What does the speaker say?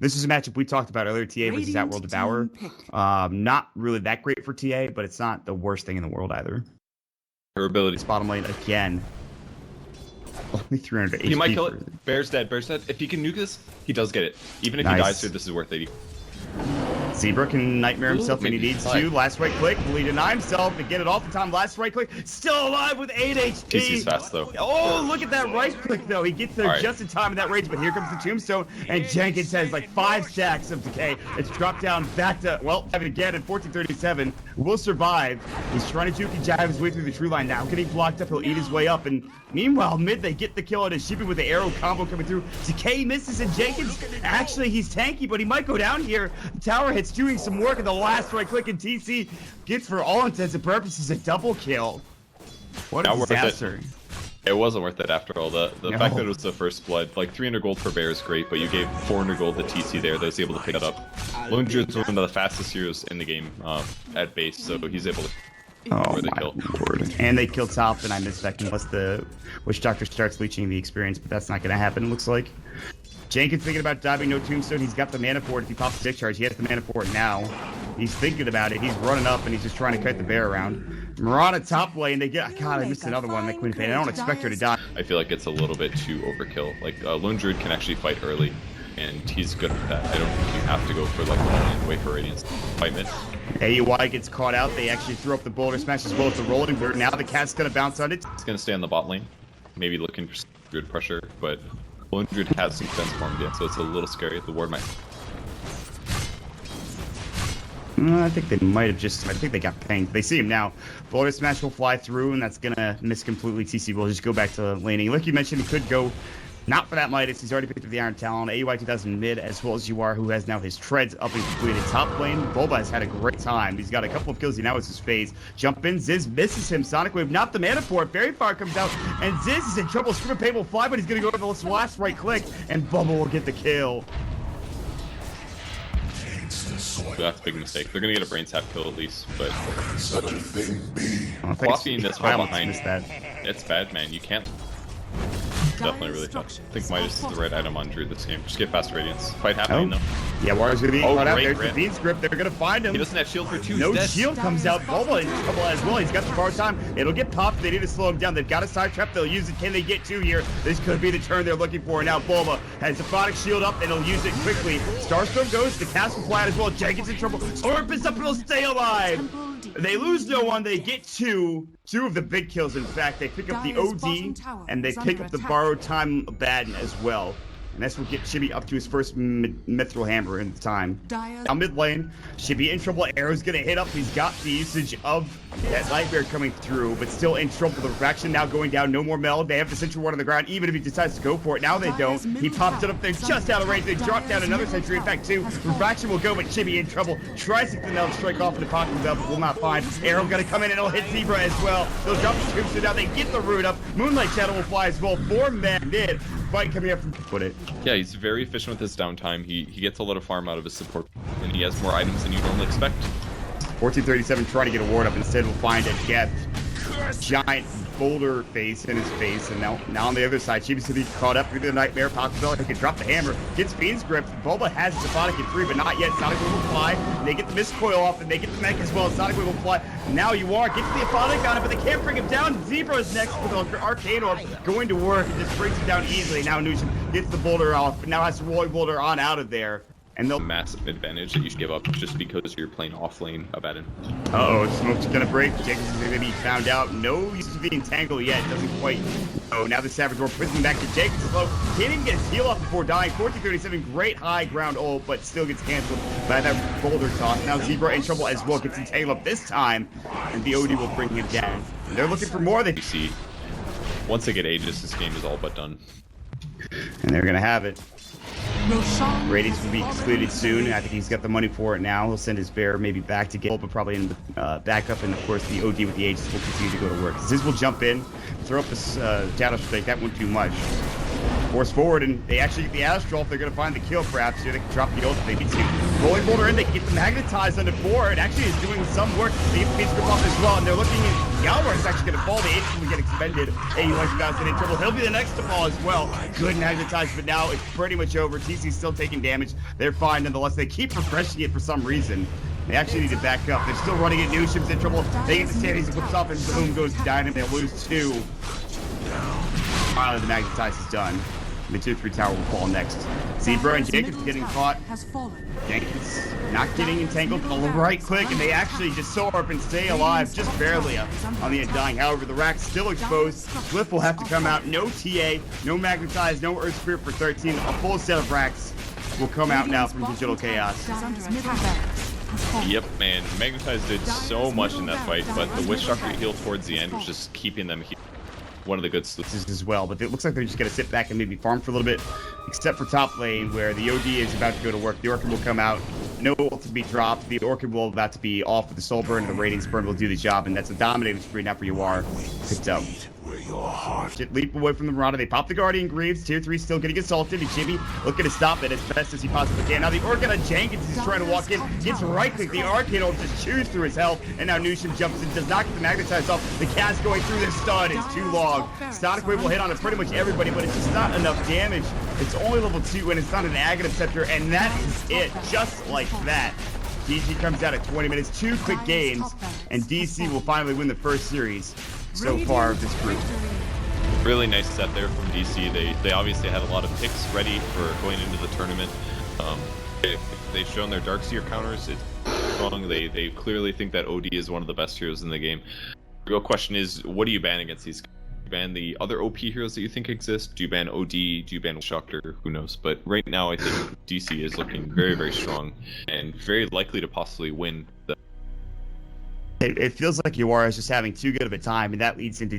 This is a matchup we talked about earlier, TA versus At World Devour. Not really that great for TA, but it's not the worst thing in the world either. Her ability. Bottom lane again. Only 300 HP. He might kill it. Bear's dead. Bear's dead. If he can nuke this, he does get it. Even if he dies here, this is worth it. Zebra can nightmare himself when he needs to. Last right click. Will he deny himself and get it off the time? Last right click. Still alive with 8 HP. TC's fast though. Oh, look at that right click though. He gets there just in time in that range, but here comes the tombstone, and Jenkins has like 5 stacks of decay. It's dropped down back to, well, have it again at 1437. Will survive. He's trying to juke and jab his way through the tree line. Now getting blocked up, he'll eat his way up. And meanwhile, mid, they get the kill on his shipping with the arrow combo coming through. Decay misses, and Jenkins, actually, he's tanky, but he might go down here. The tower hits, doing some work in the last right click, and TC gets, for all intents and purposes, a double kill. What a disaster. It wasn't worth it after all. The fact that it was the first blood, like 300 gold per bear is great, but you gave 400 gold to TC there that was able to pick it up. Lone Druid's one of the fastest heroes in the game at base, so he's able to the kill. Lord. And they kill top, and I missed that unless the Witch Doctor starts leeching the experience, but that's not going to happen, it looks like. Jenkins thinking about diving, no tombstone. He's got the mana for it. If he pops the discharge, he has the mana for it now. He's thinking about it. He's running up, and he's just trying to kite the bear around. Mirana top lane. They get. God, I missed another one. That Queen Pain. I don't expect her to die. I feel like it's a little bit too overkill. Like Lone Druid can actually fight early, and he's good at that. I don't think you have to go for like and wait for Radiance fight mid. AUI gets caught out. They actually throw up the boulder smash as well as the rolling bird. Now the cat's gonna bounce on it. It's gonna stay on the bot lane, maybe looking for good pressure, but Lone Druid has some defense formed yet, so it's a little scary. The ward might. I think they might have just. I think they got pinged. They see him now. Boulder smash will fly through, and that's gonna miss completely. TC will just go back to laning. Like you mentioned, he could go. Not for that Midas. He's already picked up the Iron Talon. AUI 2000 mid, as well as UR, who has now his treads up and completed. Top lane, Bulba has had a great time. He's got a couple of kills. He now has his phase. Jump in. Ziz misses him. Sonic Wave, not the mana for it. Very far comes out, and Ziz is in trouble. Screaming Pain will fly, but he's going to go to the last right click, and Bubble will get the kill. That's a big mistake. They're going to get a brain tap kill at least, but such a thing be. Blocking this far behind, it's bad, man. You can't. Definitely really tough. I think Midas is the right item on Druid this game. Just get fast Radiance. Fight happening though. Yeah, Warrior's gonna be caught out. There's the Bean's grip. They're gonna find him. He doesn't have shield for 2. No shield comes out. Bulba in trouble as well. He's got the borrowed time. It'll get popped. They need to slow him down. They've got a side trap. They'll use it. Can they get 2 here? This could be the turn they're looking for. Now Bulba has the Photic shield up and he'll use it quickly. Starstorm goes. The cast will fly as well. Jenkins in trouble. Orp is up and he'll stay alive. They lose no one. They get 2. 2 of the big kills, in fact. They pick up the OD, and they pick up the borrowed time Baden as well. And this will get Chibi up to his first mithril hammer in the time. Now mid lane, Chibi in trouble. Arrow's gonna hit up. He's got the usage of that Nightmare coming through, but still in trouble. The Refraction now going down. No more meld. They have the Sentry Ward on the ground, even if he decides to go for it. Now they don't. He pops it up there just out of range. They drop down another Sentry. In fact, 2. Refraction will go, but Chibi in trouble. Tries to now strike off in the pocket himself, but will not find. Arrow gonna come in and it'll hit Zebra as well. They'll drop the troops, so now they get the root up. Moonlight Shadow will fly as well. 4 men did. Fight coming up from put it. Yeah, he's very efficient with his downtime. He gets a lot of farm out of his support, and he has more items than you normally expect. 1437 trying to get a ward up. Instead, we'll find a Geth giant boulder face in his face, and now on the other side, Chibi's to be caught up through the Nightmare. Possibility he can drop the hammer, gets Fiend's grip. Bulba has Sonic in 3, but not yet. Sonic Wave will fly. They get the Mist Coil off, and they get the mech as well. Sonic Wave will fly. Now you are gets the Aponic on it, but they can't bring him down. Zebra's next with an Arcane Orb going to work. It just brings him down easily. Now Nugent gets the boulder off, but now has to roll boulder on out of there. And they'll massive advantage that you should give up just because you're playing off lane Abaddon. Smoke's gonna break. Jenkins is gonna be found out. No use of the entangle yet. Doesn't quite. Oh, now the Savage War puts him back to Jenkins. Slow. Can't even get his heal off before dying. 1437, great high ground ult, but still gets canceled by that boulder toss. Now Zebra in trouble as well. Gets entangled up this time, and the OD will bring him down. And they're looking for more. They see. Once they get Aegis, this game is all but done. And they're gonna have it. Radiance will be excluded soon. I think he's got the money for it now. He'll send his bear maybe back to get, but probably in the backup. And of course, the OD with the Aegis will continue to go to work. Ziz will jump in, throw up this Shadow Strike. That won't do much. force forward, and they actually get the Astral. If they're going to find the kill, perhaps here they can drop the ult if they need to. Rolling Boulder in, they get the Magnetize on the board. Actually is doing some work. They get the Beast Grip off as well, and they're looking at Yalvar is actually going to fall. The H will get expended. Hey, you like guys in trouble. He'll be the next to fall as well. Good Magnetize, but now it's pretty much over. TC's still taking damage. They're fine nonetheless. They keep refreshing it for some reason. They actually need to back up. They're still running it. Newsham's in trouble. They get the Sandy's whips off, and boom goes Dynam. They lose 2. Finally, the Magnetize is done. The 2-3 tower will fall next. Zebra and Jenkins getting caught. Jenkins not getting entangled on the right click, and they actually just soar up and stay alive, just barely on the Undying. However, the rack's still exposed. Glyph will have to come out. No TA, no Magnetize, no Earth Spirit for 13. A full set of racks will come out now from Digital Chaos. Yep, man. Magnetize did so much in that fight, but the Witchstalker heal towards the end was just keeping them here. One of the good solutions as well, but it looks like they're just going to sit back and maybe farm for a little bit, except for top lane where the OD is about to go to work. The Orchid will come out, no ult to be dropped. The Orchid will about to be off with the Soul Burn, and the Radiance Burn will do the job, and that's a dominating spree now for Yawar. Picked up. Leap away from the Marauder. They pop the Guardian Greaves. Tier 3 still getting assaulted. And Jimmy looking to stop it as best as he possibly can. Now the Orchid on Jenkins is trying to walk in. Gets right click. The Arcane will just chews through his health. And now Newsham jumps in. Does not get the Magnetize off. The cast going through the stun is too long. Sonic Wave will hit on pretty much everybody, but it's just not enough damage. It's only level 2 and it's not an Aghanim Scepter. And that is it. Just like that. DG comes out at 20 minutes. 2 quick games. And DC will finally win the first series so far of this group. Really nice set there from DC. They obviously had a lot of picks ready for going into the tournament. They've shown their Darkseer counters. It's strong. They clearly think that OD is one of the best heroes in the game. The real question is, what do you ban against these guys? Do you ban the other OP heroes that you think exist? Do you ban OD? Do you ban Shocker? Who knows? But right now, I think DC is looking very, very strong and very likely to possibly win the. It feels like Yawar is just having too good of a time, and that leads into